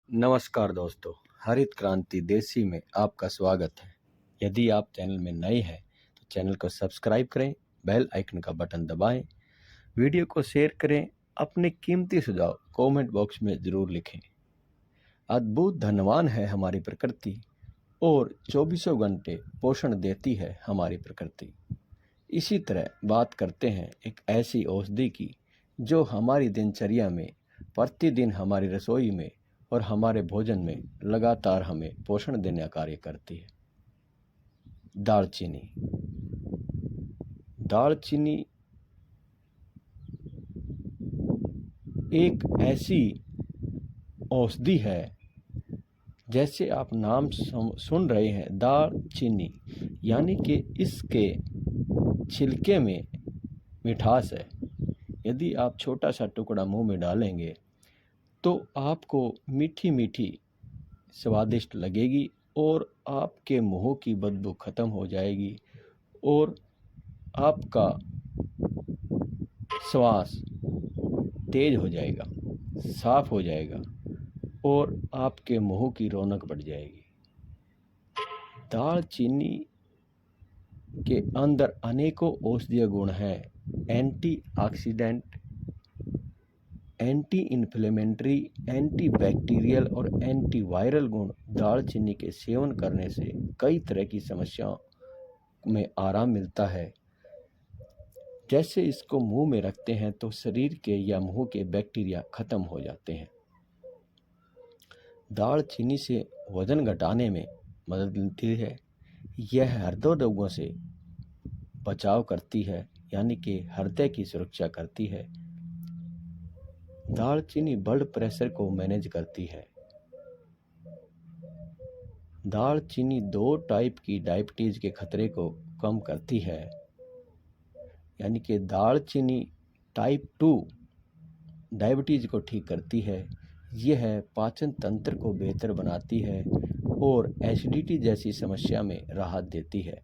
नमस्कार दोस्तों, हरित क्रांति देसी में आपका स्वागत है। यदि आप चैनल में नए हैं तो चैनल को सब्सक्राइब करें, बेल आइकन का बटन दबाएं, वीडियो को शेयर करें, अपने कीमती सुझाव कमेंट बॉक्स में ज़रूर लिखें। अद्भुत धनवान है हमारी प्रकृति और चौबीसों घंटे पोषण देती है हमारी प्रकृति। इसी तरह बात करते हैं एक ऐसी औषधि की जो हमारी दिनचर्या में, प्रतिदिन हमारी रसोई में और हमारे भोजन में लगातार हमें पोषण देने का कार्य करती है। दालचीनी। दालचीनी एक ऐसी औषधि है, जैसे आप नाम सुन रहे हैं दालचीनी, यानी कि इसके छिलके में मिठास है। यदि आप छोटा सा टुकड़ा मुंह में डालेंगे तो आपको मीठी मीठी स्वादिष्ट लगेगी और आपके मुंह की बदबू खत्म हो जाएगी और आपका श्वास तेज हो जाएगा, साफ हो जाएगा और आपके मुंह की रौनक बढ़ जाएगी। दालचीनी के अंदर अनेकों औषधीय गुण हैं। Antioxidant, anti inflammatory, anti bacterial और एंटी वायरल गुण दालचीनी के सेवन करने से कई तरह की समस्याओं में आराम मिलता है। जैसे इसको मुंह में रखते हैं तो शरीर के या मुंह के बैक्टीरिया खत्म हो जाते हैं। दालचीनी से वजन घटाने में मदद मिलती है। यह हृदय रोगों से बचाव करती है, यानी कि हृदय की सुरक्षा करती है। दालचीनी ब्लड प्रेशर को मैनेज करती है। दालचीनी 2 टाइप की डायबिटीज के खतरे को कम करती है, यानी कि दालचीनी टाइप 2 डायबिटीज को ठीक करती है। यह पाचन तंत्र को बेहतर बनाती है और एसिडिटी जैसी समस्या में राहत देती है।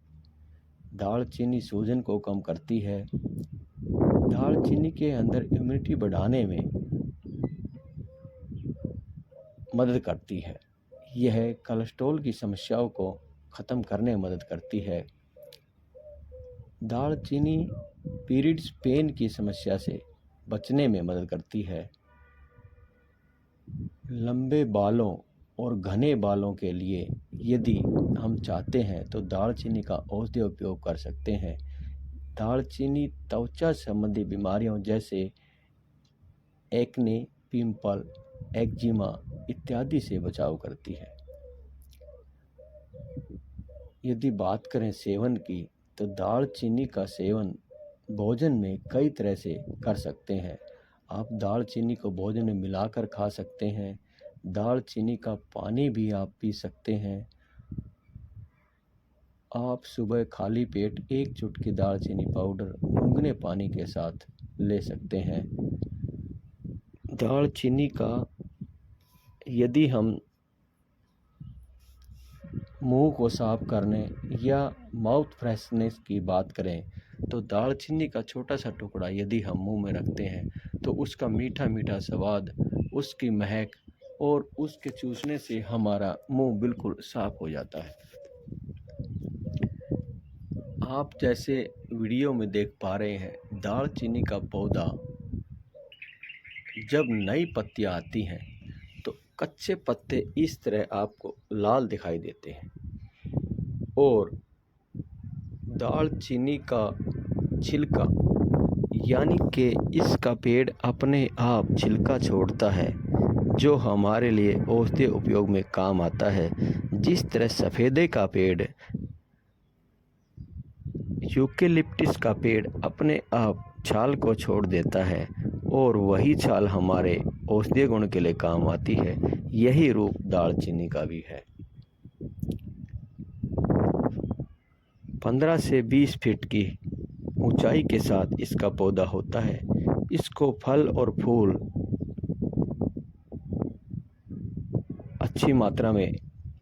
दालचीनी सूजन को कम करती है। दालचीनी के अंदर इम्यूनिटी बढ़ाने में मदद करती है। यह कोलेस्ट्रॉल की समस्याओं को ख़त्म करने में मदद करती है। दालचीनी पीरियड्स पेन की समस्या से बचने में मदद करती है। लंबे बालों और घने बालों के लिए यदि हम चाहते हैं तो दालचीनी का औषधीय उपयोग कर सकते हैं। दालचीनी त्वचा संबंधी बीमारियों जैसे एक्ने, पिंपल, एक्जिमा इत्यादि से बचाव करती है। यदि बात करें सेवन की तो दालचीनी का सेवन भोजन में कई तरह से कर सकते हैं। आप दालचीनी को भोजन में मिलाकर खा सकते हैं। दालचीनी का पानी भी आप पी सकते हैं। आप सुबह खाली पेट 1 चुटकी दालचीनी पाउडर गुनगुने पानी के साथ ले सकते हैं। दालचीनी का यदि हम मुंह को साफ करने या माउथ फ्रेशनेस की बात करें तो दालचीनी का छोटा सा टुकड़ा यदि हम मुंह में रखते हैं तो उसका मीठा मीठा स्वाद, उसकी महक और उसके चूसने से हमारा मुंह बिल्कुल साफ हो जाता है। आप जैसे वीडियो में देख पा रहे हैं, दालचीनी का पौधा जब नई पत्तियां आती हैं तो कच्चे पत्ते इस तरह आपको लाल दिखाई देते हैं और दालचीनी का छिलका, यानी कि इसका पेड़ अपने आप छिलका छोड़ता है जो हमारे लिए औषधीय उपयोग में काम आता है। जिस तरह सफ़ेदे का पेड़, यूकेलिप्टस का पेड़ अपने आप छाल को छोड़ देता है और वही छाल हमारे औषधीय गुण के लिए काम आती है, यही रूप दालचीनी का भी है। 15 से 20 फीट की ऊंचाई के साथ इसका पौधा होता है। इसको फल और फूल अच्छी मात्रा में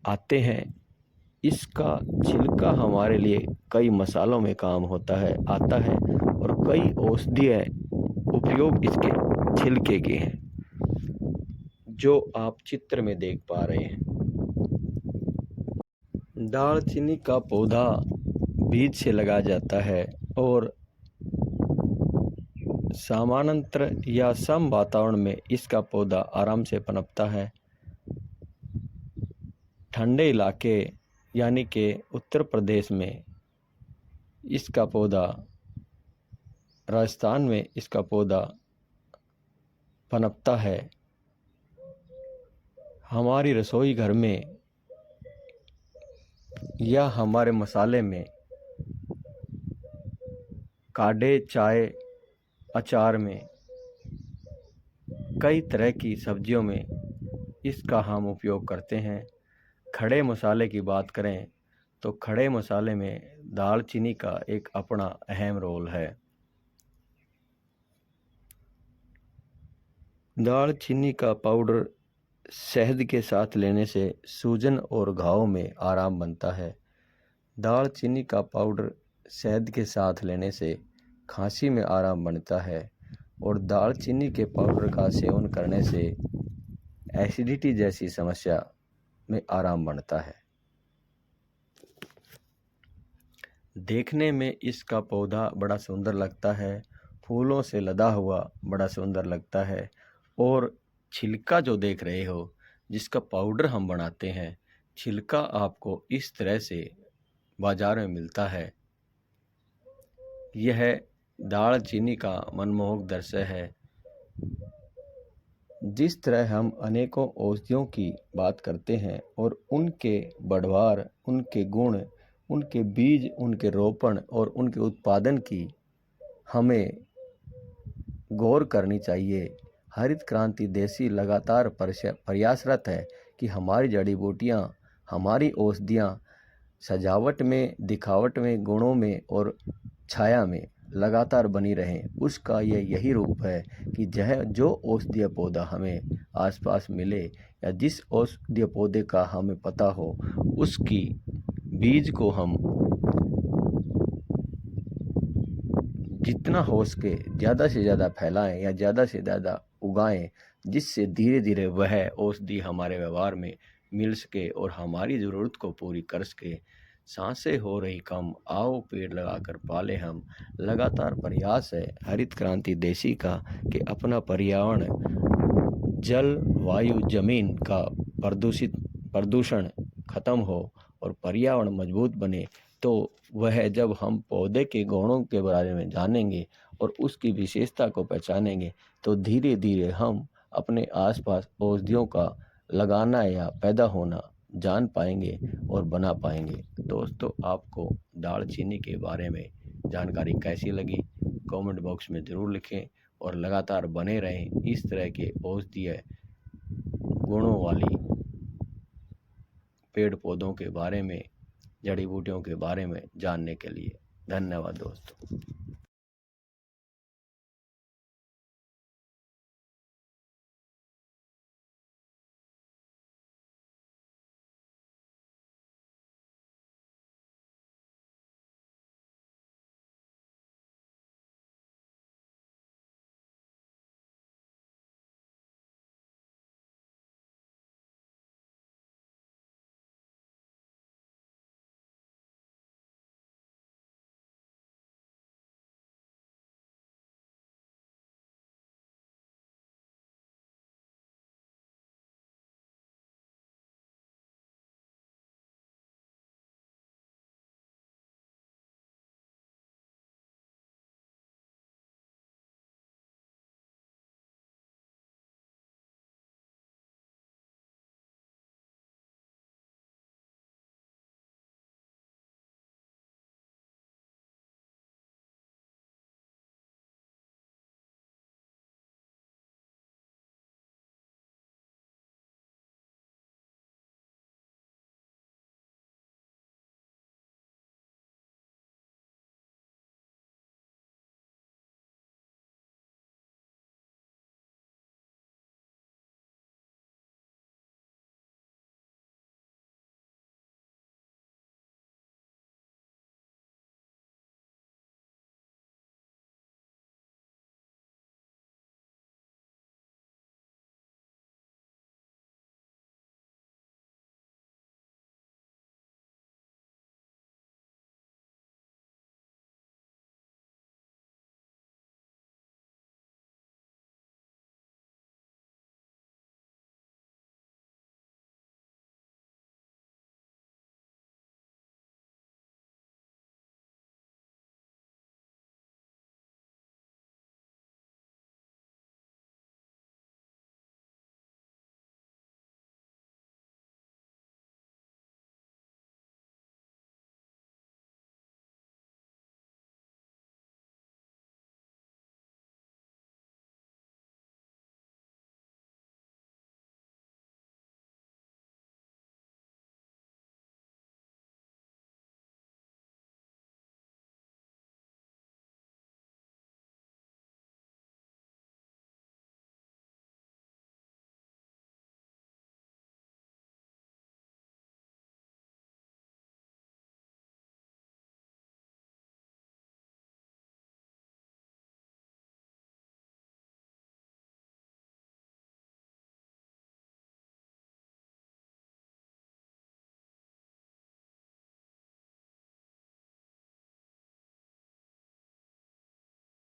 आते हैं। इसका छिलका हमारे लिए कई मसालों में काम आता है और कई औषधीय उपयोग इसके छिलके के हैं। जो आप चित्र में देख पा रहे हैं। दालचीनी का पौधा बीज से लगाया जाता है और समानांतर या सम वातावरण में इसका पौधा आराम से पनपता है। ठंडे इलाके यानी कि उत्तर प्रदेश में इसका पौधा, राजस्थान में इसका पौधा पनपता है। हमारी रसोई घर में या हमारे मसाले में, काढ़े, चाय, अचार में, कई तरह की सब्जियों में इसका हम उपयोग करते हैं। खड़े मसाले की बात करें तो खड़े मसाले में दालचीनी का एक अपना अहम रोल है। दालचीनी का पाउडर शहद के साथ लेने से सूजन और घाव में आराम बनता है। दालचीनी का पाउडर शहद के साथ लेने से खांसी में आराम बनता है और दालचीनी के पाउडर का सेवन करने से एसिडिटी जैसी समस्या में आराम बनता है। देखने में इसका पौधा बड़ा सुंदर लगता है, फूलों से लदा हुआ बड़ा सुंदर लगता है। और छिलका जो देख रहे हो, जिसका पाउडर हम बनाते हैं, छिलका आपको इस तरह से बाजार में मिलता है। यह दालचीनी का मनमोहक दृश्य है। जिस तरह हम अनेकों औषधियों की बात करते हैं और उनके बढ़वार, उनके गुण, उनके बीज, उनके रोपण और उनके उत्पादन की हमें गौर करनी चाहिए। हरित क्रांति देसी लगातार प्रयासरत है कि हमारी जड़ी बूटियाँ, हमारी औषधियाँ सजावट में, दिखावट में, गुणों में और छाया में लगातार बनी रहें। उसका यही रूप है कि जो औषधीय पौधा हमें आसपास मिले या जिस औषधीय पौधे का हमें पता हो, उसकी बीज को हम जितना हो सके ज़्यादा से ज़्यादा फैलाएं या ज़्यादा से ज़्यादा उगाएं, जिससे धीरे धीरे वह औषधि हमारे व्यवहार में मिल सके और हमारी ज़रूरत को पूरी कर सके। सांसें हो रही कम, आओ पेड़ लगाकर पाले हम। लगातार प्रयास है हरित क्रांति देसी का कि अपना पर्यावरण, जल, वायु, जमीन का प्रदूषण खत्म हो और पर्यावरण मजबूत बने। तो वह जब हम पौधे के गुणों के बारे में जानेंगे और उसकी विशेषता को पहचानेंगे तो धीरे धीरे हम अपने आसपास औषधियों का लगाना या पैदा होना जान पाएंगे और बना पाएंगे। दोस्तों, आपको दालचीनी के बारे में जानकारी कैसी लगी, कमेंट बॉक्स में ज़रूर लिखें और लगातार बने रहें इस तरह के औषधीय गुणों वाली पेड़ पौधों के बारे में, जड़ी बूटियों के बारे में जानने के लिए। धन्यवाद दोस्तों।